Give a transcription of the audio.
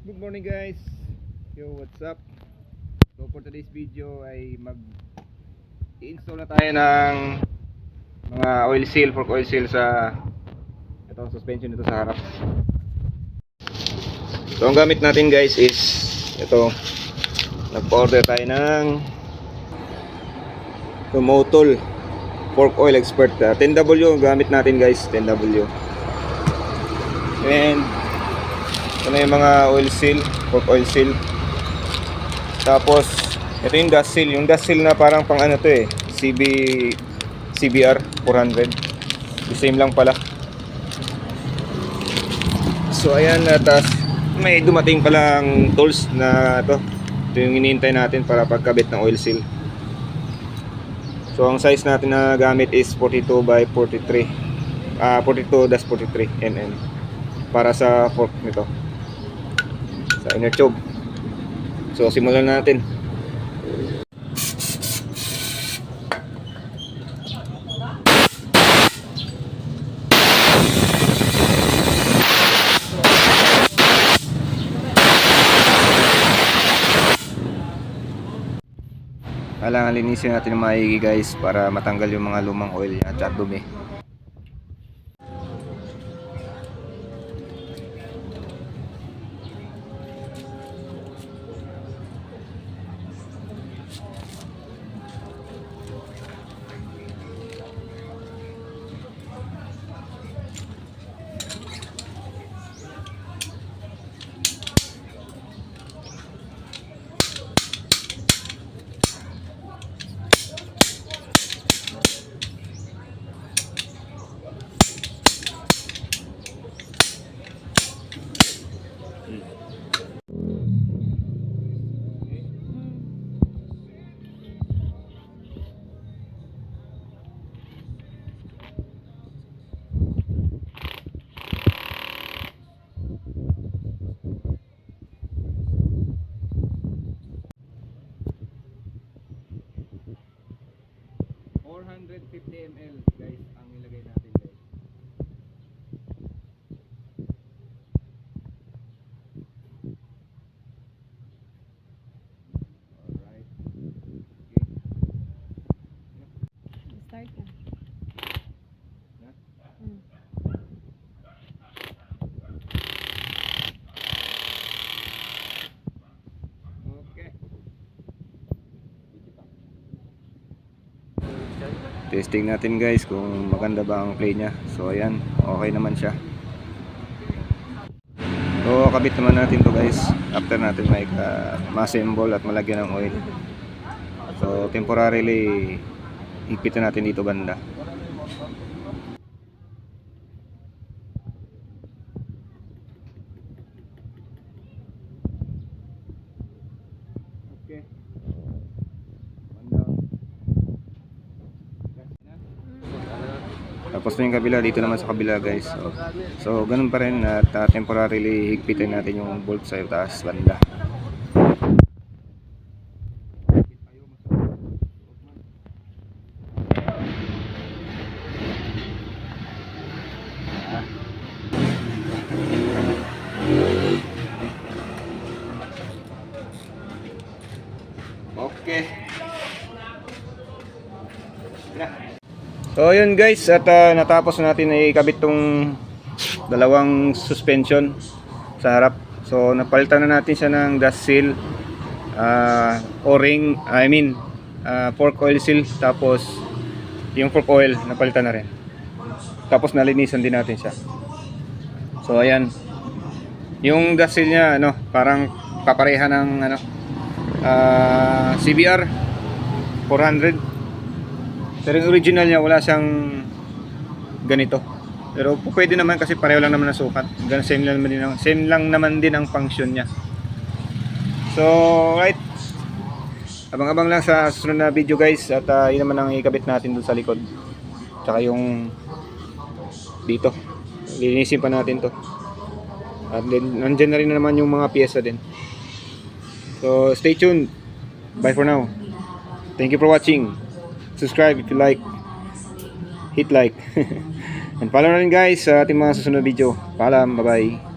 Good morning guys. Yo, what's up? So for today's video ay mag-i-install na tayo ng mga oil seal, fork oil seal sa itong suspension nito sa harap. So ang gamit natin guys is ito. Nagpa-order tayo ng Motol fork oil expert 10W ang gamit natin guys, 10W. And ito na yung mga oil seal, fork oil seal. Tapos ito yung dust seal. Yung dust seal na parang pang ano to eh, CBR 400. The same lang pala. So ayan, tapos may dumating palang tools na ito. Ito yung hinihintay natin para pagkabit ng oil seal. So ang size natin na gamit is 42 by 43 42-43 mm para sa fork nito, sa inner tube. So simulan natin. Kailangan linisin natin ng maigi guys para matanggal yung mga lumang oil at dumi. ml guys ang ilagay natin guys. Alright. Okay. Start ka. Na? Okay. Testing natin guys kung maganda ba ang play niya. So ayan, okay naman siya. So kabit naman natin to guys after natin ma-assemble at malagyan ng oil. So temporarily ipitan natin dito banda. Okay. Tapos na yung kabila, dito naman sa kabila guys. So ganun pa rin at temporarily higpitin natin yung bolt sa taas banda. Okay. So yun guys, at natapos natin ikabit tong dalawang suspension sa harap. So napalitan na natin siya ng dust seal, o-ring, fork oil seal. Tapos yung fork oil napalitan na rin. Tapos nalinisan din natin siya. So ayan, yung dust seal niya parang kapareha ng CBR 400. Pero yung original niya wala siyang ganito. Pero pwede naman kasi pareho lang naman ang sukat. Same lang naman din ang function niya. So right, abang-abang lang sa susunod na video guys. At yun naman ang ikabit natin dun sa likod. Tsaka yung dito, linisin pa natin to. At then nandyan na rin naman yung mga pyesa din. So stay tuned. Bye for now. Thank you for watching. Subscribe if you like, hit like and follow na rin guys sa ating mga susunod video. Paalam, bye bye.